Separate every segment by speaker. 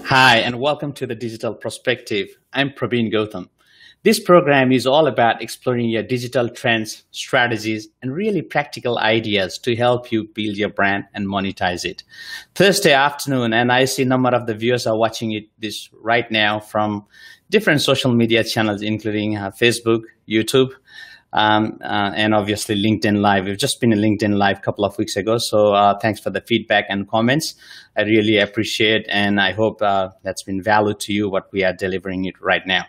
Speaker 1: Hi, and welcome to the Digital Perspective. I'm Praveen Gautam. This program is all about exploring your digital trends, strategies, and really practical ideas to help you build your brand and monetize it. Thursday afternoon, and I see a number of the viewers are watching this right now from different social media channels, including Facebook, YouTube, and obviously LinkedIn Live. We've just been in LinkedIn Live a couple of weeks ago, so thanks for the feedback and comments. I really appreciate, and I hope that's been value to you, what we are delivering it right now.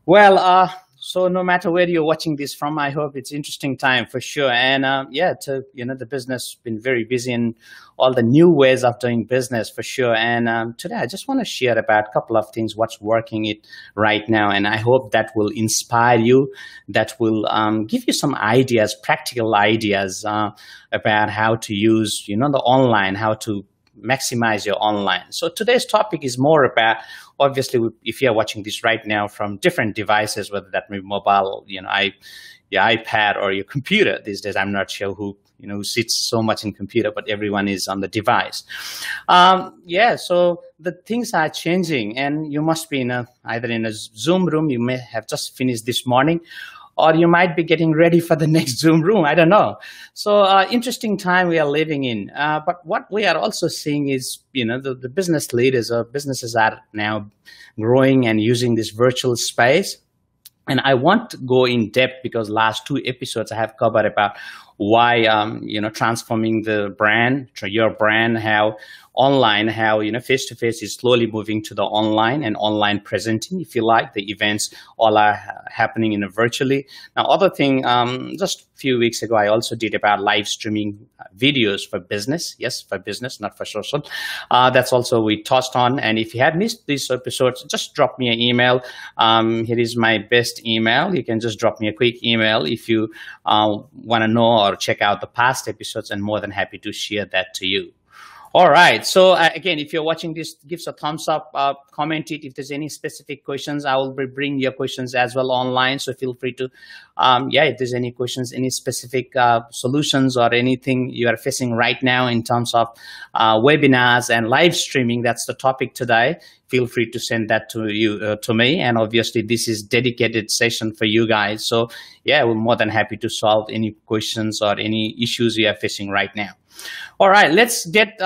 Speaker 1: Well, so no matter where you're watching this from, I hope it's interesting time for sure. And the business has been very busy in all the new ways of doing business for sure. And today I just want to share about a couple of things, what's working it right now. And I hope that will inspire you, that will give you some ideas, practical ideas about how to use, the online, how to maximize your online. So today's topic is more about, obviously, if you're watching this right now from different devices, whether that may be mobile, your iPad or your computer these days. I'm not sure who sits so much in computer, but everyone is on the device. So the things are changing, and you must be either in a Zoom room. You may have just finished this morning, or you might be getting ready for the next Zoom room. I don't know. So interesting time we are living in. But what we are also seeing is, the business leaders or businesses are now growing and using this virtual space. And I want to go in depth because last two episodes I have covered about why, transforming the brand, your brand, how online, how, face-to-face is slowly moving to the online and online presenting, if you like. The events all are happening virtually. Now, other thing, just a few weeks ago, I also did about live streaming videos for business. Yes, for business, not for social. That's also we touched on. And if you have missed these episodes, just drop me an email. Here is my best email. You can just drop me a quick email if you want to know or check out the past episodes, and more than happy to share that to you. All right. So again, if you're watching this, give us a thumbs up, comment it. If there's any specific questions, I will bring your questions as well online. So feel free to, if there's any questions, any specific solutions or anything you are facing right now in terms of webinars and live streaming, that's the topic today. Feel free to send that to me. And obviously, this is dedicated session for you guys. So we're more than happy to solve any questions or any issues you are facing right now. All right, let's get,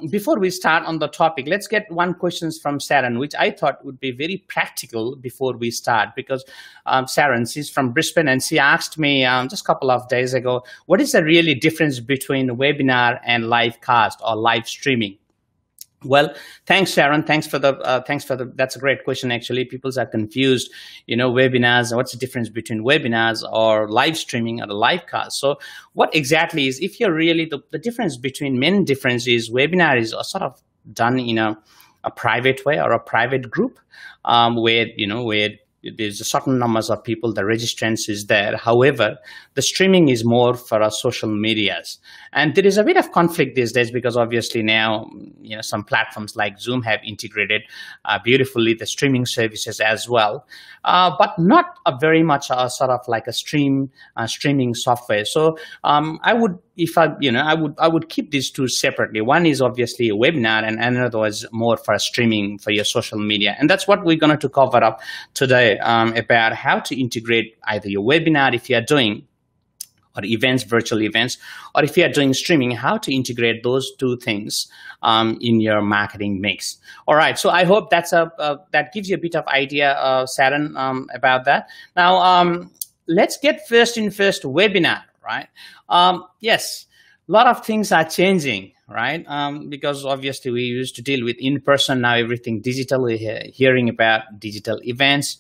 Speaker 1: before we start on the topic, let's get one question from Sharon, which I thought would be very practical before we start, because Sharon, she's from Brisbane, and she asked me just a couple of days ago, what is the really difference between webinar and live cast or live streaming? Well, thanks, Sharon. Thanks for the, that's a great question. Actually, people are confused, webinars, what's the difference between webinars or live streaming or the live cast? So what exactly is, if you're really, the difference between main difference is webinar is sort of done in a private way or a private group, where there's a certain numbers of people, the registrants is there. However, the streaming is more for our social medias. And there is a bit of conflict these days because obviously now, some platforms like Zoom have integrated beautifully the streaming services as well, but not a very much sort of like a streaming software. So I would keep these two separately. One is obviously a webinar, and another is more for streaming for your social media. And that's what we're going to cover up today, about how to integrate either your webinar if you are doing, or events, virtual events, or if you are doing streaming, how to integrate those two things in your marketing mix. All right, so I hope that gives you a bit of idea, Sharon, about that. Now, let's get first webinar, right? Yes, a lot of things are changing, right? Because obviously we used to deal with in-person, now everything digital. We're hearing about digital events,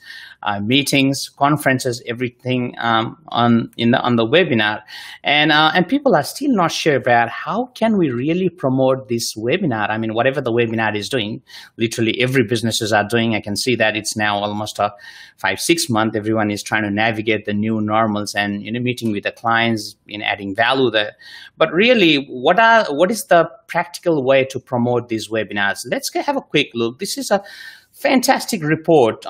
Speaker 1: meetings, conferences, everything on the webinar, and people are still not sure about how can we really promote this webinar. I mean, whatever the webinar is doing, literally every businesses are doing. I can see that it's now almost a 5-6 month. Everyone is trying to navigate the new normals and meeting with the clients in adding value there. But really, what is the practical way to promote these webinars? Let's have a quick look. This is a fantastic report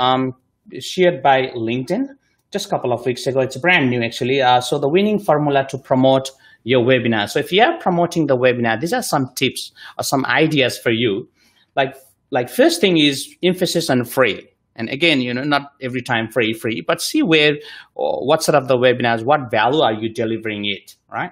Speaker 1: shared by LinkedIn just a couple of weeks ago. It's brand new, actually. So the winning formula to promote your webinar. So if you are promoting the webinar, these are some tips or some ideas for you. Like, like first thing is emphasis on free. And again, not every time free, but see where, what sort of the webinars, what value are you delivering it, right?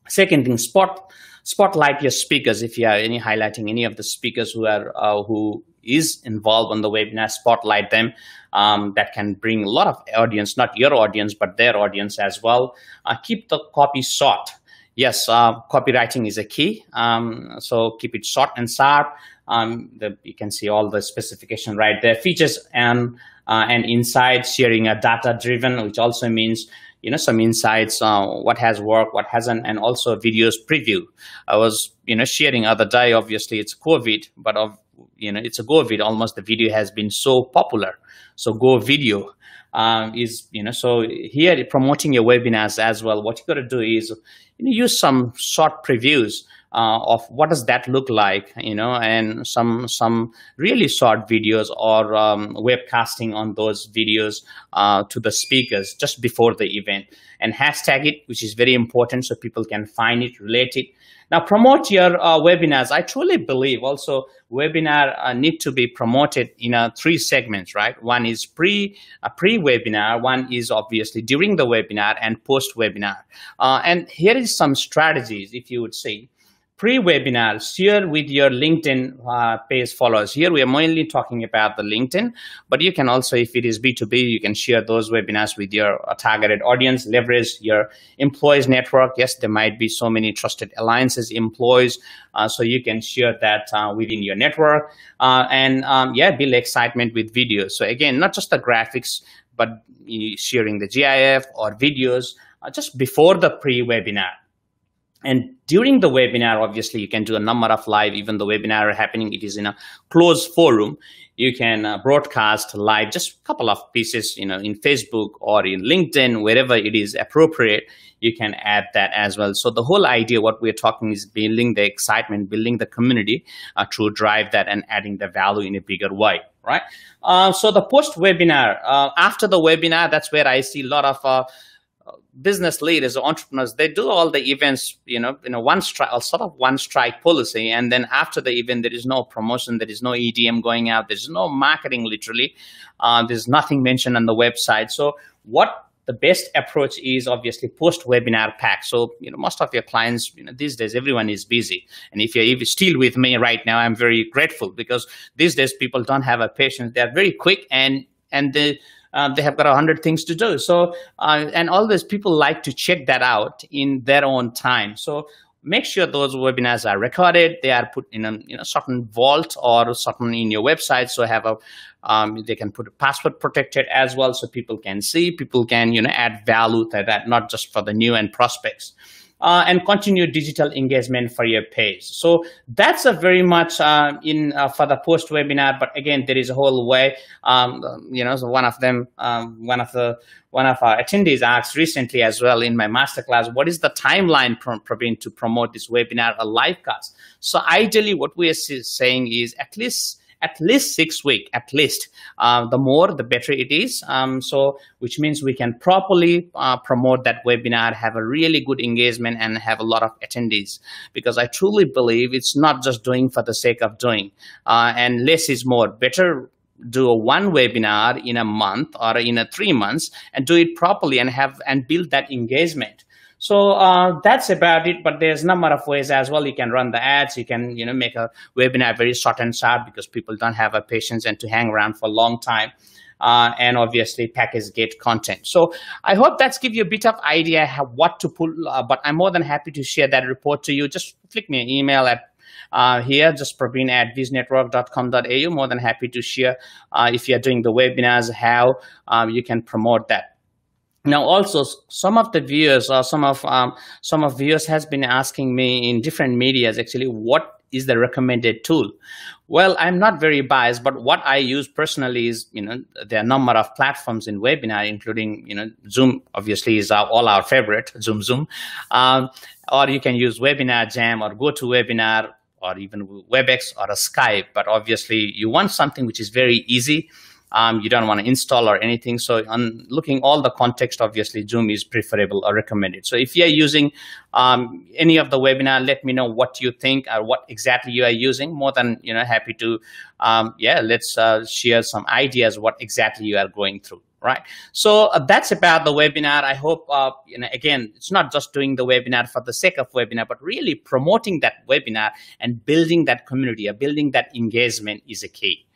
Speaker 1: Second thing, spotlight your speakers. If you are highlighting any of the speakers who is involved on the webinar, spotlight them. That can bring a lot of audience, not your audience, but their audience as well. Keep the copy short. Yes, copywriting is a key. So keep it short and sharp. You can see all the specification right there. Features and insights, sharing a data-driven, which also means some insights, what has worked, what hasn't, and also videos preview. I was sharing other day. Obviously, it's COVID, but it's a GoVid. Almost the video has been so popular. So Go Video is so here promoting your webinars as well. What you got to do is use some short previews of what does that look like, and some really short videos or webcasting on those videos to the speakers just before the event, and hashtag it, which is very important so people can find it, relate it. Now promote your webinars. I truly believe also webinar need to be promoted in 3 segments, right? One is pre-webinar, one is obviously during the webinar, and post-webinar. And here is some strategies, if you would say. Pre-webinar, share with your LinkedIn page followers. Here we are mainly talking about the LinkedIn, but you can also, if it is B2B, you can share those webinars with your targeted audience, leverage your employees network. Yes, there might be so many trusted alliances, employees, so you can share that within your network, and build excitement with videos. So again, not just the graphics, but sharing the GIF or videos just before the pre-webinar. And during the webinar, obviously, you can do a number of live, even the webinar happening, it is in a closed forum. You can broadcast live, just a couple of pieces, in Facebook or in LinkedIn, wherever it is appropriate, you can add that as well. So the whole idea, what we're talking is building the excitement, building the community to drive that and adding the value in a bigger way, right? So the post-webinar, after the webinar, that's where I see a lot of business leaders or entrepreneurs. They do all the events, one strike policy, and then after the event, there is no promotion, there is no EDM going out, there's no marketing. Literally, there's nothing mentioned on the website. So what the best approach is, obviously, post-webinar pack. So most of your clients, these days, everyone is busy, and if you're still with me right now, I'm very grateful, because these days people don't have a patience. They're very quick, and they have got 100 things to do. So, and all these people like to check that out in their own time. So make sure those webinars are recorded. They are put in a certain vault or certain in your website. So have they can put a password protected as well, so people can see, people can, add value to that, not just for the new and prospects. And continue digital engagement for your page. So that's a very much for the post webinar. But again, there is a whole way. So one of our attendees asked recently as well in my masterclass, what is the timeline Praveen to promote this webinar or live cast? So ideally, what we are saying is at least 6 weeks, at least. The more, the better it is. So which means we can properly promote that webinar, have a really good engagement, and have a lot of attendees. Because I truly believe it's not just doing for the sake of doing. And less is more. Better do a one webinar in a month or in 3 months, and do it properly and build that engagement. So that's about it, but there's a number of ways as well. You can run the ads. You can, make a webinar very short and sharp, because people don't have a patience and to hang around for a long time. And obviously package get content. So I hope that's give you a bit of idea what to pull, but I'm more than happy to share that report to you. Just flick me an email at here, just praveen@visnetwork.com.au. More than happy to share if you're doing the webinars, how you can promote that. Now, also, some of the viewers or some of viewers has been asking me in different medias, actually, what is the recommended tool? Well, I'm not very biased, but what I use personally is, there are a number of platforms in webinar, including, Zoom, obviously, is all our favorite, Zoom. Or you can use Webinar Jam or GoToWebinar or even WebEx or a Skype. But obviously, you want something which is very easy. you don't want to install or anything. So on looking all the context, obviously Zoom is preferable or recommended. So if you are using any of the webinar, let me know what you think or what exactly you are using. More than happy to let's share some ideas what exactly you are going through. Right. So that's about the webinar. I hope, again, it's not just doing the webinar for the sake of webinar, but really promoting that webinar and building that community or building that engagement is a key.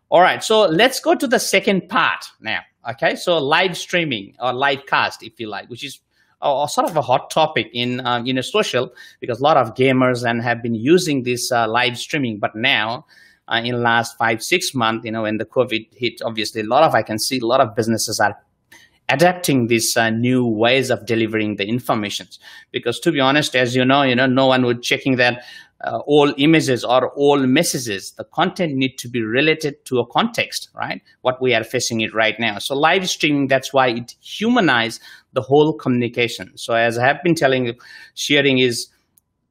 Speaker 1: All right. So let's go to the second part now. Okay. So live streaming or live cast, if you like, which is sort of a hot topic in social, because a lot of gamers and have been using this live streaming. But now, in the last 5-6 months, when the COVID hit, obviously I can see a lot of businesses are adapting these new ways of delivering the information. Because to be honest, as no one would checking that all images or all messages. The content need to be related to a context, right? What we are facing it right now. So live streaming, that's why it humanizes the whole communication. So as I have been telling you, sharing is,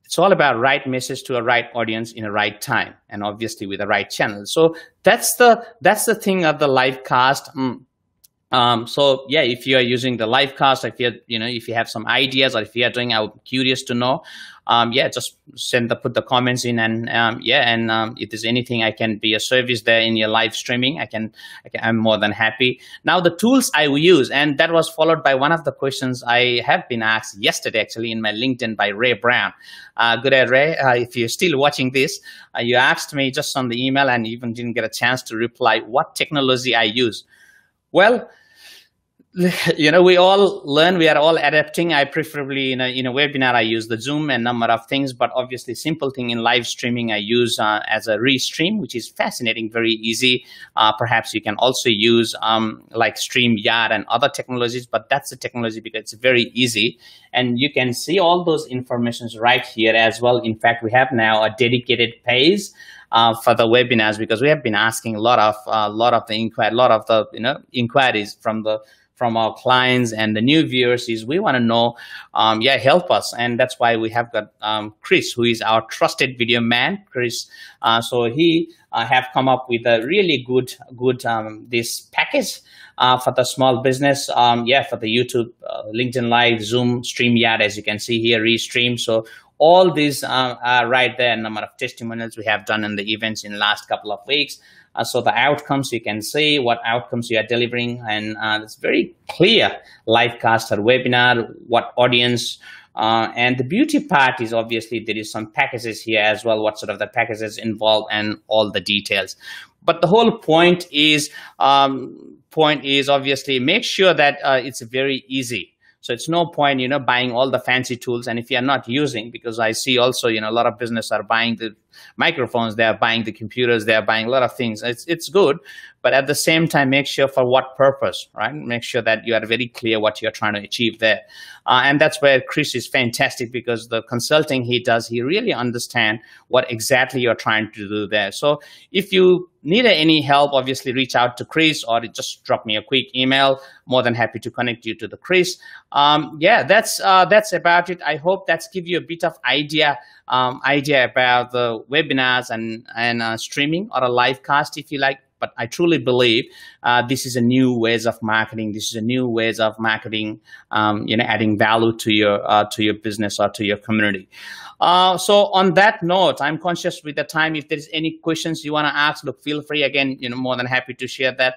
Speaker 1: it's all about right message to a right audience in a right time, and obviously with the right channel. So that's the thing of the live cast. So yeah, if you are using the live cast, if you have some ideas, or if you are doing, I'm curious to know. Just put the comments in, and if there's anything I can be a service there in your live streaming, I'm more than happy. Now the tools I will use, and that was followed by one of the questions I have been asked yesterday, actually in my LinkedIn by Ray Brown. Good day, Ray. If you're still watching this, you asked me just on the email and even didn't get a chance to reply what technology I use. Well, we all learn, we are all adapting. I preferably, in a webinar, I use the Zoom and number of things, but obviously simple thing in live streaming, I use as a restream, which is fascinating, very easy. Perhaps you can also use like StreamYard and other technologies, but that's the technology because it's very easy. And you can see all those informations right here as well. In fact, we have now a dedicated page for the webinars, because we have been asking a lot of the inquiries from our clients and the new viewers is we want to know, help us. And that's why we have got Chris, who is our trusted video man, Chris. So he have come up with a really good this package for the small business, for the YouTube, LinkedIn Live, Zoom, StreamYard, as you can see here, Restream. So all these are right there, number of testimonials we have done in the events in the last couple of weeks. So the outcomes, you can see what outcomes you are delivering, and it's very clear live cast or webinar, what audience. And the beauty part is obviously there is some packages here as well, what sort of the packages involved and all the details. But the whole point is obviously make sure that it's very easy. So it's no point, buying all the fancy tools. And if you're not using, because I see also, a lot of business are buying the microphones, they are buying the computers, they are buying a lot of things. It's good, but at the same time, make sure for what purpose, right? Make sure that you are very clear what you're trying to achieve there. And that's where Chris is fantastic, because the consulting he does, he really understands what exactly you're trying to do there. So if you need any help, obviously reach out to Chris, or just drop me a quick email. More than happy to connect you to the Chris. That's about it. I hope that's give you a bit of idea about the webinars and streaming or a live cast, if you like. But I truly believe this is a new ways of marketing. This is a new ways of marketing, adding value to your business or to your community. So on that note, I'm conscious with the time. If there's any questions you want to ask, look, feel free. Again, more than happy to share that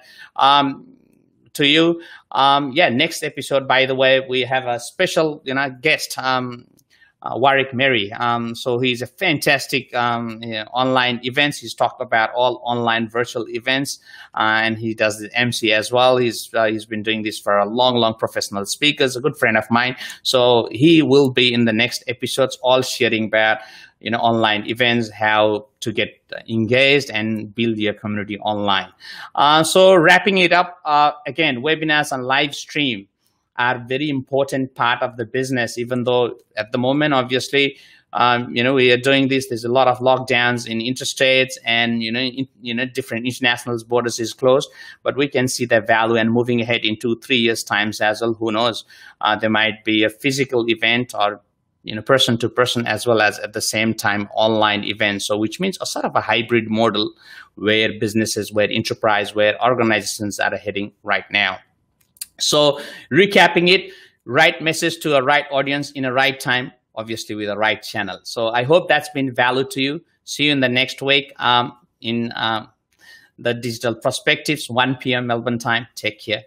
Speaker 1: to you. Next episode, by the way, we have a special guest. Warwick Mary. So he's a fantastic online events. He's talked about all online virtual events, and he does the MC as well. He's been doing this for a long professional speaker. He's a good friend of mine. So he will be in the next episodes, all sharing about online events, how to get engaged and build your community online. So wrapping it up, again, webinars and live stream are very important part of the business, even though at the moment, obviously, we are doing this. There's a lot of lockdowns in interstates, and different international borders is closed. But we can see the value, and moving ahead in 2-3 years times as well. Who knows? There might be a physical event or person to person, as well as at the same time online events. So which means a sort of a hybrid model where businesses, where enterprise, where organizations are heading right now. So recapping it, right message to a right audience in a right time, obviously with a right channel. So I hope that's been value to you. See you in the next week in the Digital Perspectives, 1 p.m. Melbourne time. Take care.